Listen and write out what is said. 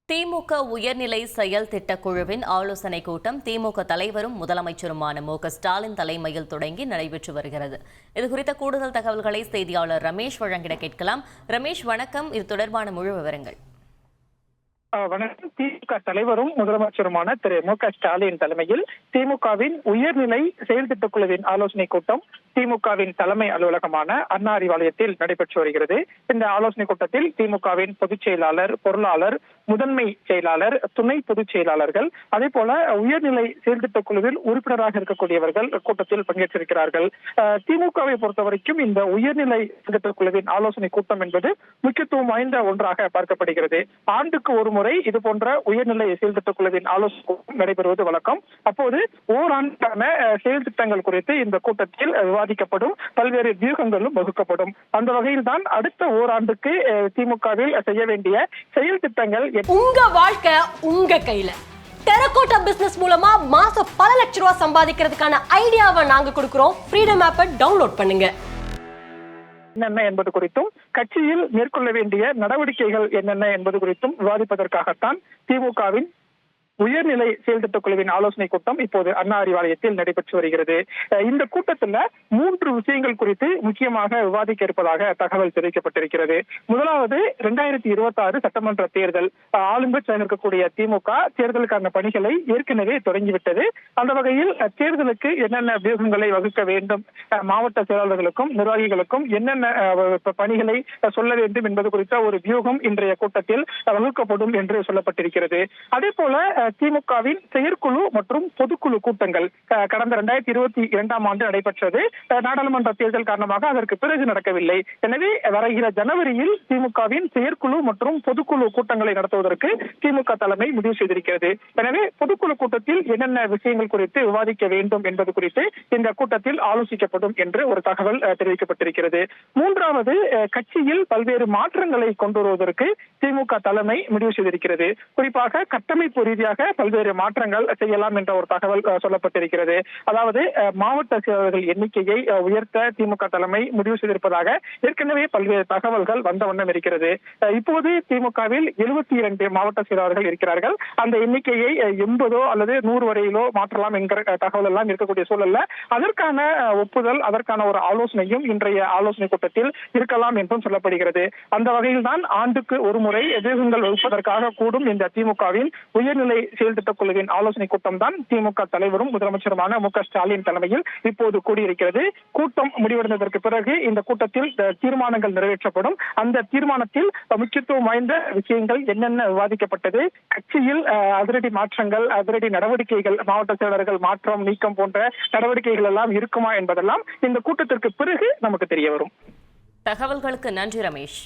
திமுக உயர்நிலை செயல் திட்டக் குழுவின் ஆலோசனைக் கூட்டம் திமுக தலைவரும் முதலமைச்சருமான மு.க.ஸ்டாலின் தலைமையில் தொடங்கி நடைபெற்று வருகிறது. இதுகுறித்த கூடுதல் தகவல்களை செய்தியாளர் ரமேஷ் வழங்கிட கேட்கலாம். ரமேஷ், வணக்கம். இது தொடர்பான முழு விவரங்கள். வணக்கம். திமுக தலைவரும் முதலமைச்சருமான திரு மு.க.ஸ்டாலின் தலைமையில் திமுகவின் உயர்நிலை செயல் திட்டக் குழுவின் ஆலோசனைக் கூட்டம் திமுகவின் தலைமை அலுவலகமான அண்ணா அறிவாலயத்தில் நடைபெற்று வருகிறது. இந்த ஆலோசனைக் கூட்டத்தில் திமுகவின் பொதுச் செயலாளர், பொருளாளர், முதன்மை செயலாளர், துணை பொதுச் செயலாளர்கள், அதே போல உயர்நிலை செயல் திட்டக் குழுவில் உறுப்பினராக இருக்கக்கூடியவர்கள் கூட்டத்தில் பங்கேற்றிருக்கிறார்கள். திமுகவை பொறுத்தவரைக்கும் இந்த உயர்நிலை செயல் திட்டக் குழுவின் ஆலோசனை கூட்டம் என்பது முக்கியத்துவம் வாய்ந்த ஒன்றாக பார்க்கப்படுகிறது. ஆண்டுக்கு ஒரு முறை இது போன்ற உயர்நிலை செயல் திட்டக் குழுவின் ஆலோசனை கூட்டம் நடைபெறுவது வழக்கம். அப்போது ஓராண்டுக்கான செயல் திட்டங்கள் குறித்து இந்த கூட்டத்தில் விவாதிக்கப்படும், பல்வேறு வியூகங்களும் வகுக்கப்படும். அந்த வகையில் தான் அடுத்த ஓராண்டுக்கு திமுகவில் செய்ய வேண்டிய செயல் திட்டங்கள். உங்க வாழ்க்கை உங்க கையில. டெரகோட்டா பிசினஸ் மூலமா மாசம் பல லட்சம் ரூபாய் சம்பாதிக்கிறதுக்கான ஐடியாவை நாங்க கொடுக்கிறோம். ஃப்ரீடம் ஆப்பை டவுன்லோட் பண்ணுங்க. என்னென்ன என்பது குறித்தும், கட்சியில் மேற்கொள்ள வேண்டிய நடவடிக்கைகள் என்னென்ன என்பது குறித்தும் விவாதிப்பதற்காகத்தான் திமுகவின் உயர்நிலை செயல் திட்டக் குழுவின் ஆலோசனை கூட்டம் இப்போது அண்ணா அறிவாலயத்தில் நடைபெற்று வருகிறது. இந்த கூட்டத்தில் 3 விஷயங்கள் குறித்து முக்கியமாக விவாதிக்க இருப்பதாக தகவல் தெரிவிக்கப்பட்டிருக்கிறது. முதலாவது, 2026 சட்டமன்ற தேர்தல். ஆளுங்கட்சியாக இருக்கக்கூடிய திமுக தேர்தலுக்கான பணிகளை ஏற்கனவே தொடங்கிவிட்டது. அந்த வகையில் தேர்தலுக்கு என்னென்ன வியூகங்களை வகுக்க வேண்டும், மாவட்ட செயலாளர்களுக்கும் நிர்வாகிகளுக்கும் என்னென்ன பணிகளை சொல்ல வேண்டும் என்பது குறித்த ஒரு வியூகம் இன்றைய கூட்டத்தில் வகுக்கப்படும் என்று சொல்லப்பட்டிருக்கிறது. அதே போல திமுகவின் செயற்குழு மற்றும் பொதுக்குழு கூட்டங்கள் கடந்த 2022ஆம் ஆண்டு நடைபெற்றது. நாடாளுமன்ற தேர்தல் காரணமாக அதற்கு பிறகு நடக்கவில்லை. எனவே வருகிற ஜனவரியில் திமுகவின் செயற்குழு மற்றும் பொதுக்குழு கூட்டங்களை நடத்துவதற்கு திமுக தலைமை முடிவு செய்திருக்கிறது. எனவே பொதுக்குழு கூட்டத்தில் என்னென்ன விஷயங்கள் குறித்து விவாதிக்க வேண்டும் என்பது குறித்து இந்த கூட்டத்தில் ஆலோசிக்கப்படும் என்று ஒரு தகவல் தெரிவிக்கப்பட்டிருக்கிறது. மூன்றாவது, கட்சியில் பல்வேறு மாற்றங்களை கொண்டு வருவதற்கு திமுக தலைமை முடிவு செய்திருக்கிறது. குறிப்பாக கட்டமைப்பு ரீதியாக பல்வேறு மாற்றங்கள் செய்யலாம் என்ற ஒரு தகவல் சொல்லப்பட்டிருக்கிறது. அதாவது மாவட்ட செயலாளர்கள் எண்ணிக்கையை உயர்த்த திமுக தலைமை முடிவு செய்திருப்பதாக ஏற்கனவே பல்வேறு தகவல்கள் வந்த வண்ணம் இருக்கிறது. இப்போது திமுகவில் 72 மாவட்ட செயலாளர்கள் இருக்கிறார்கள். அந்த எண்ணிக்கையை 80 அல்லது 100 வரையிலோ மாற்றலாம் என்கிற தகவல் எல்லாம் இருக்கக்கூடிய சூழல்ல அதற்கான ஒப்புதல், அதற்கான ஒரு ஆலோசனையும் இன்றைய ஆலோசனை கூட்டத்தில் இருக்கலாம் என்றும் சொல்லப்படுகிறது. அந்த வகையில் தான் ஆண்டுக்கு ஒரு முறை வியூகங்கள் வகுப்பதற்காக கூடும் இந்த திமுகவின் உயர்நிலை செயல் திட்டக் குழுவின் ஆலோசனை கூட்டம் தான் திமுக தலைவரும் முதலமைச்சருமான மு.க.ஸ்டாலின் தலைமையில் இப்போது கூடியிருக்கிறது. கூட்டம் முடிவடைந்ததற்கு பிறகு இந்த கூட்டத்தில் தீர்மானங்கள் நிறைவேற்றப்படும். அந்த தீர்மானத்தில் முக்கியத்துவம் வாய்ந்த விஷயங்கள் என்னென்ன விவாதிக்கப்பட்டது, கட்சியில் அதிரடி மாற்றங்கள், அதிரடி நடவடிக்கைகள், மாவட்ட செயலாளர்கள் மாற்றம், நீக்கம் போன்ற நடவடிக்கைகள் எல்லாம் இருக்குமா என்பதெல்லாம் இந்த கூட்டத்திற்கு பிறகு நமக்கு தெரிய வரும். தகவல்களுக்கு நன்றி ரமேஷ்.